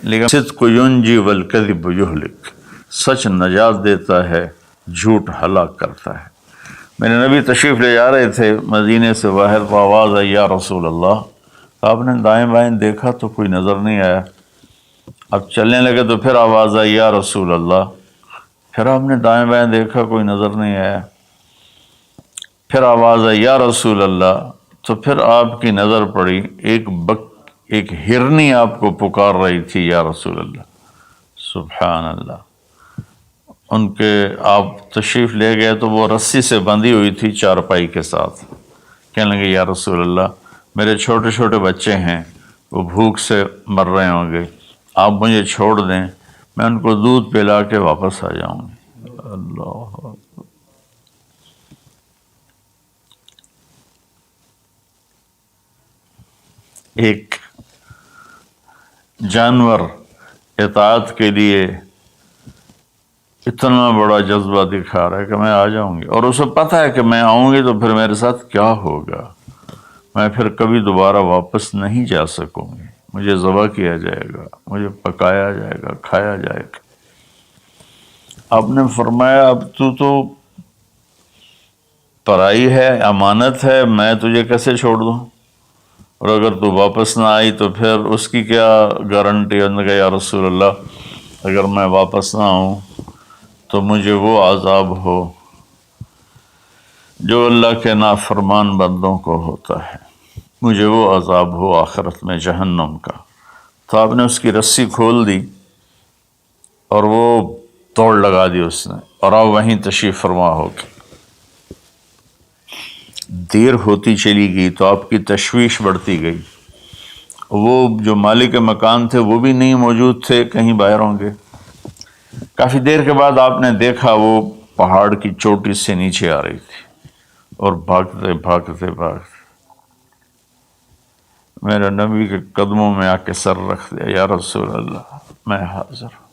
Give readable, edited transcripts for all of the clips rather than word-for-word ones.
لیکن صدق ینجی والکذب یہلک، سچ نجات دیتا ہے، جھوٹ ہلاک کرتا ہے۔ میرے نبی تشریف لے جا رہے تھے مدینے سے باہر، تو آواز آئی یا رسول اللہ۔ آپ نے دائیں بائیں دیکھا تو کوئی نظر نہیں آیا۔ اب چلنے لگے تو پھر آواز آئی یا رسول اللہ۔ پھر آپ نے دائیں بائیں دیکھا، کوئی نظر نہیں آیا۔ پھر آواز آئی یا رسول اللہ، تو پھر آپ کی نظر پڑی، ایک ہرنی آپ کو پکار رہی تھی یا رسول اللہ۔ سبحان اللہ۔ ان کے آپ تشریف لے گئے تو وہ رسی سے بندھی ہوئی تھی چارپائی کے ساتھ۔ کہنے لگے یا رسول اللہ، میرے چھوٹے چھوٹے بچے ہیں، وہ بھوک سے مر رہے ہوں گے، آپ مجھے چھوڑ دیں، میں ان کو دودھ پلا کے واپس آ جاؤں گی۔ اللہ، ایک جانور اطاعت کے لیے اتنا بڑا جذبہ دکھا رہا ہے کہ میں آ جاؤں گی، اور اسے پتہ ہے کہ میں آؤں گی تو پھر میرے ساتھ کیا ہوگا، میں پھر کبھی دوبارہ واپس نہیں جا سکوں گی، مجھے ذبح کیا جائے گا، مجھے پکایا جائے گا، کھایا جائے گا۔ آپ نے فرمایا اب تو پرائی ہے، امانت ہے، میں تجھے کیسے چھوڑ دوں، اور اگر تو واپس نہ آئی تو پھر اس کی کیا گارنٹی؟ انہوں نے کہا یا رسول اللہ، اگر میں واپس نہ آؤں تو مجھے وہ عذاب ہو جو اللہ کے نافرمان بندوں کو ہوتا ہے، مجھے وہ عذاب ہو آخرت میں جہنم کا۔ تو آپ نے اس کی رسی کھول دی اور وہ دوڑ لگا دی اس نے، اور آپ وہیں تشریف فرما ہو گئے۔ دیر ہوتی چلی گئی تو آپ کی تشویش بڑھتی گئی۔ وہ جو مالک مکان تھے وہ بھی نہیں موجود تھے، کہیں باہر ہوں گے۔ کافی دیر کے بعد آپ نے دیکھا وہ پہاڑ کی چوٹی سے نیچے آ رہی تھی، اور بھاگتے بھاگتے بھاگتے میرے نبی کے قدموں میں آ کے سر رکھ دیا، یا رسول اللہ میں حاضر ہوں۔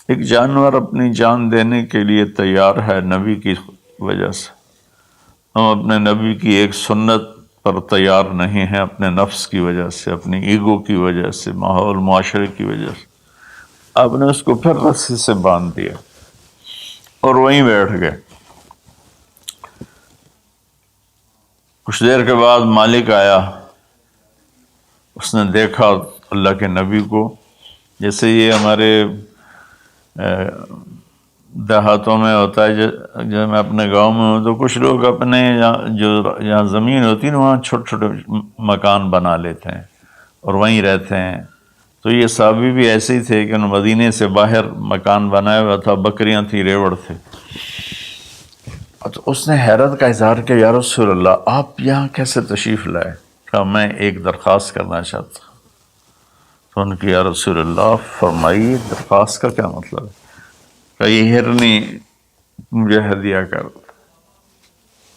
ایک جانور اپنی جان دینے کے لیے تیار ہے نبی کی وجہ سے، ہم اپنے نبی کی ایک سنت پر تیار نہیں ہیں، اپنے نفس کی وجہ سے، اپنی ایگو کی وجہ سے، ماحول معاشرے کی وجہ سے۔ آپ نے اس کو پھر رسی سے باندھ دیا اور وہیں بیٹھ گئے۔ کچھ دیر کے بعد مالک آیا، اس نے دیکھا اللہ کے نبی کو، جیسے یہ ہمارے دیہاتوں میں ہوتا ہے، جب میں اپنے گاؤں میں ہوں تو کچھ لوگ اپنے جہاں زمین ہوتی ہے نا وہاں چھوٹے چھوٹے مکان بنا لیتے ہیں اور وہیں رہتے ہیں۔ تو یہ صحابی بھی ایسے ہی تھے کہ انہوں مدینے سے باہر مکان بنایا ہوا تھا، بکریاں تھیں، ریوڑ تھے۔ تو اس نے حیرت کا اظہار کیا، یا رسول اللہ آپ یہاں کیسے تشریف لائے؟ کہا میں ایک درخواست کرنا چاہتا ہوں۔ تو ان کی یا رسول اللہ فرمائیے، درخواست کا کیا مطلب ہے؟ کہ یہ ہرنی مجھے ہدیہ کر دو،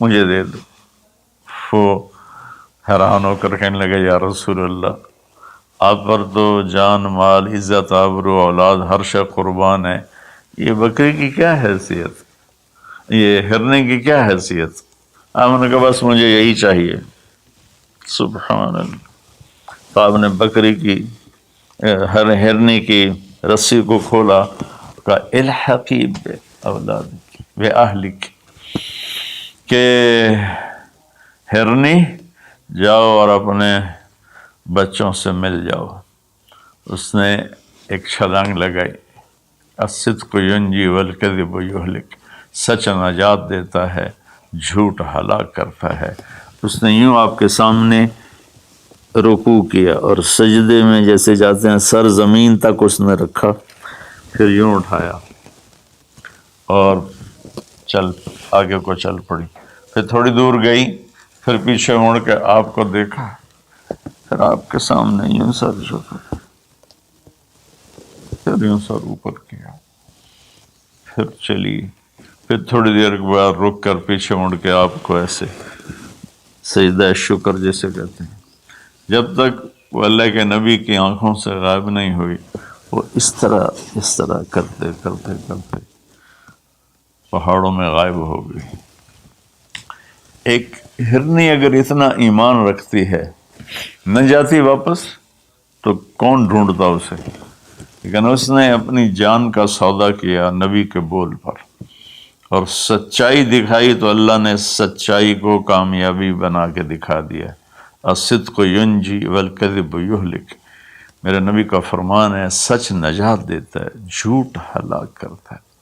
مجھے دے دو۔ وہ حیران ہو کر کہنے لگے یا رسول اللہ آپ پر تو جان، مال، عزت، آبرو، اولاد ہر شے قربان ہے، یہ بکری کی کیا حیثیت، یہ ہرنے کی کیا حیثیت؟ آپ نے کہا بس مجھے یہی چاہیے۔ سبحان اللہ۔ تو آپ نے بکری کی ہرنے کی رسی کو کھولا، کہا الحقی باولادک باہلک، کہ ہرنی جاؤ اور اپنے بچوں سے مل جاؤ۔ اس نے ایک چھلانگ لگائی، الصدق ینجی والکذب یہلک، سچ نجات دیتا ہے، جھوٹ ہلاک کرتا ہے۔ اس نے یوں آپ کے سامنے رکوع کیا اور سجدے میں جیسے جاتے ہیں سر زمین تک اس نے رکھا، پھر یوں اٹھایا اور آگے کو چل پڑی۔ پھر تھوڑی دور گئی، پھر پیچھے مڑ کے آپ کو دیکھا، پھر آپ کے سامنے یوں سر جھکا، پھر یوں سر اوپر کیا، پھر چلی، پھر تھوڑی دیر کے بعد رک کر پیچھے مڑ کے آپ کو ایسے سجدہ شکر جیسے کہتے ہیں، جب تک وہ اللہ کے نبی کی آنکھوں سے غائب نہیں ہوئی، وہ اس طرح کرتے کرتے کرتے پہاڑوں میں غائب ہو گئی۔ ایک ہرنی اگر اتنا ایمان رکھتی ہے نہ جاتی واپس تو کون ڈھونڈتا اسے، لیکن اس نے اپنی جان کا سودا کیا نبی کے بول پر اور سچائی دکھائی، تو اللہ نے سچائی کو کامیابی بنا کے دکھا دیا۔ الصدق ینجی والکذب یہلک، میرے نبی کا فرمان ہے سچ نجات دیتا ہے، جھوٹ ہلاک کرتا ہے۔